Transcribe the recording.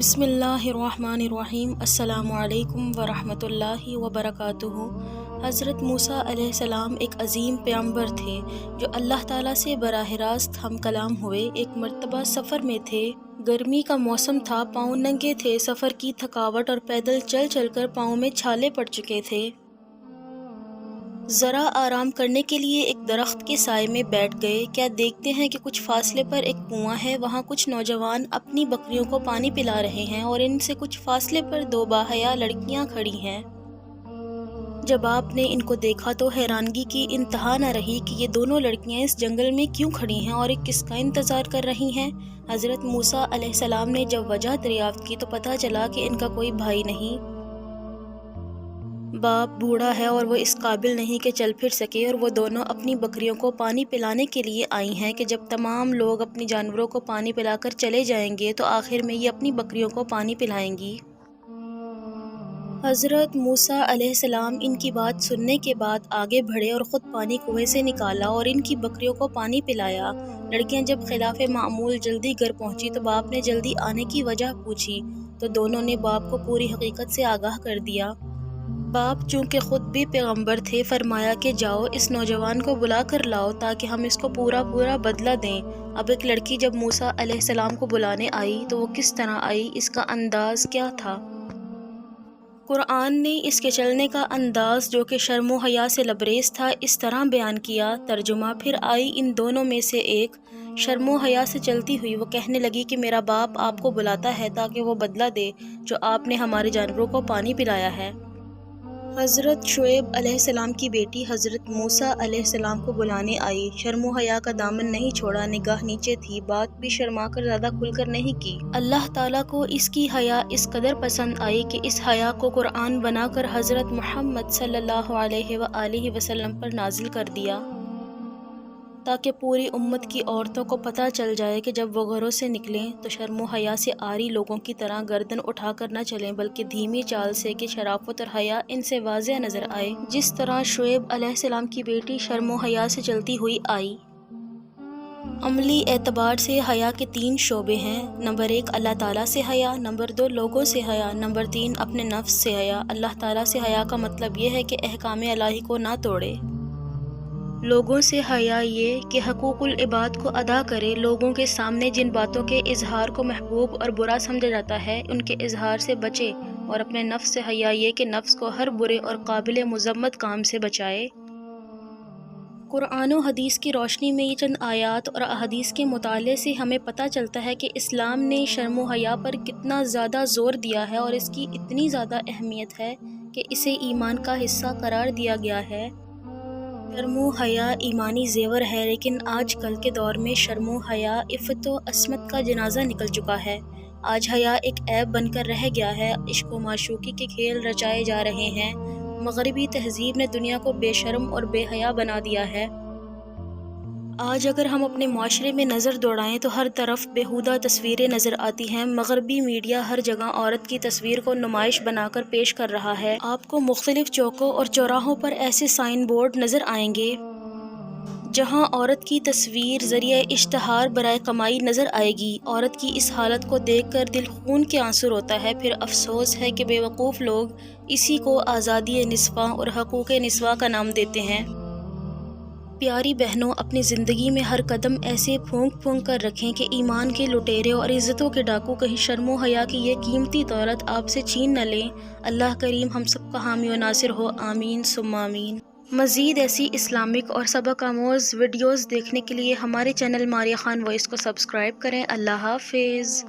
بسم اللہ الرحمن الرحیم۔ السلام علیکم ورحمۃ اللہ وبرکاتہ۔ حضرت موسیٰ علیہ السلام ایک عظیم پیغمبر تھے جو اللہ تعالیٰ سے براہ راست ہم کلام ہوئے۔ ایک مرتبہ سفر میں تھے، گرمی کا موسم تھا، پاؤں ننگے تھے، سفر کی تھکاوٹ اور پیدل چل چل کر پاؤں میں چھالے پڑ چکے تھے۔ ذرا آرام کرنے کے لیے ایک درخت کے سائے میں بیٹھ گئے۔ کیا دیکھتے ہیں کہ کچھ فاصلے پر ایک کنواں ہے، وہاں کچھ نوجوان اپنی بکریوں کو پانی پلا رہے ہیں اور ان سے کچھ فاصلے پر دو باحیا لڑکیاں کھڑی ہیں۔ جب آپ نے ان کو دیکھا تو حیرانگی کی انتہا نہ رہی کہ یہ دونوں لڑکیاں اس جنگل میں کیوں کھڑی ہیں اور کس کا انتظار کر رہی ہیں۔ حضرت موسیٰ علیہ السلام نے جب وجہ دریافت کی تو پتہ چلا کہ ان کا کوئی بھائی نہیں، باپ بوڑھا ہے اور وہ اس قابل نہیں کہ چل پھر سکے، اور وہ دونوں اپنی بکریوں کو پانی پلانے کے لیے آئی ہیں کہ جب تمام لوگ اپنی جانوروں کو پانی پلا کر چلے جائیں گے تو آخر میں یہ اپنی بکریوں کو پانی پلائیں گی۔ حضرت موسیٰ علیہ السلام ان کی بات سننے کے بعد آگے بڑھے اور خود پانی کنویں سے نکالا اور ان کی بکریوں کو پانی پلایا۔ لڑکیاں جب خلاف معمول جلدی گھر پہنچی تو باپ نے جلدی آنے کی وجہ پوچھی تو دونوں نے باپ کو پوری حقیقت سے آگاہ کر دیا۔ باپ چونکہ خود بھی پیغمبر تھے، فرمایا کہ جاؤ اس نوجوان کو بلا کر لاؤ تاکہ ہم اس کو پورا بدلہ دیں۔ اب ایک لڑکی جب موسیٰ علیہ السلام کو بلانے آئی تو وہ کس طرح آئی، اس کا انداز کیا تھا؟ قرآن نے اس کے چلنے کا انداز جو کہ شرم و حیا سے لبریز تھا اس طرح بیان کیا۔ ترجمہ: پھر آئی ان دونوں میں سے ایک، شرم و حیا سے چلتی ہوئی، وہ کہنے لگی کہ میرا باپ آپ کو بلاتا ہے تاکہ وہ بدلہ دے جو آپ نے ہمارے جانوروں کو پانی پلایا ہے۔ حضرت شعیب علیہ السلام کی بیٹی حضرت موسیٰ علیہ السلام کو بلانے آئی، شرم و حیا کا دامن نہیں چھوڑا، نگاہ نیچے تھی، بات بھی شرما کر زیادہ کھل کر نہیں کی۔ اللہ تعالیٰ کو اس کی حیا اس قدر پسند آئی کہ اس حیا کو قرآن بنا کر حضرت محمد صلی اللہ علیہ وآلہ وسلم پر نازل کر دیا تاکہ پوری امت کی عورتوں کو پتہ چل جائے کہ جب وہ گھروں سے نکلیں تو شرم و حیا سے عاری لوگوں کی طرح گردن اٹھا کر نہ چلیں، بلکہ دھیمی چال سے کہ شرافت اور حیا ان سے واضح نظر آئے، جس طرح شعیب علیہ السلام کی بیٹی شرم و حیا سے چلتی ہوئی آئی۔ عملی اعتبار سے حیا کے 3 شعبے ہیں۔ نمبر 1 اللہ تعالیٰ سے حیا، نمبر 2 لوگوں سے حیا، نمبر 3 اپنے نفس سے حیا۔ اللہ تعالیٰ سے حیا کا مطلب یہ ہے کہ احکام الہی کو نہ توڑے۔ لوگوں سے حیا یہ کہ حقوق العباد کو ادا کرے، لوگوں کے سامنے جن باتوں کے اظہار کو محبوب اور برا سمجھا جاتا ہے ان کے اظہار سے بچے، اور اپنے نفس سے حیا یہ کہ نفس کو ہر برے اور قابل مذمت کام سے بچائے۔ قرآن و حدیث کی روشنی میں یہ چند آیات اور احادیث کے مطالعے سے ہمیں پتہ چلتا ہے کہ اسلام نے شرم و حیا پر کتنا زیادہ زور دیا ہے اور اس کی اتنی زیادہ اہمیت ہے کہ اسے ایمان کا حصہ قرار دیا گیا ہے۔ شرم و حیا ایمانی زیور ہے، لیکن آج کل کے دور میں شرم و حیا عفت و عصمت کا جنازہ نکل چکا ہے۔ آج حیا ایک عیب بن کر رہ گیا ہے، عشق و معشوقی کے کھیل رچائے جا رہے ہیں۔ مغربی تہذیب نے دنیا کو بے شرم اور بے حیا بنا دیا ہے۔ آج اگر ہم اپنے معاشرے میں نظر دوڑائیں تو ہر طرف بیہودہ تصویریں نظر آتی ہیں۔ مغربی میڈیا ہر جگہ عورت کی تصویر کو نمائش بنا کر پیش کر رہا ہے۔ آپ کو مختلف چوکوں اور چوراہوں پر ایسے سائن بورڈ نظر آئیں گے جہاں عورت کی تصویر ذریعہ اشتہار برائے کمائی نظر آئے گی۔ عورت کی اس حالت کو دیکھ کر دل خون کے آنسو روتا ہے۔ پھر افسوس ہے کہ بے وقوف لوگ اسی کو آزادی نسواں اور حقوق نسواں کا نام دیتے ہیں۔ پیاری بہنوں، اپنی زندگی میں ہر قدم ایسے پھونک پھونک کر رکھیں کہ ایمان کے لٹیرے اور عزتوں کے ڈاکو کہیں شرم و حیا کی یہ قیمتی دولت آپ سے چھین نہ لیں۔ اللہ کریم ہم سب کا حامی و ناصر ہو، آمین ثم آمین۔ مزید ایسی اسلامک اور سبق آموز ویڈیوز دیکھنے کے لیے ہمارے چینل ماریہ خان وائس کو سبسکرائب کریں۔ اللہ حافظ۔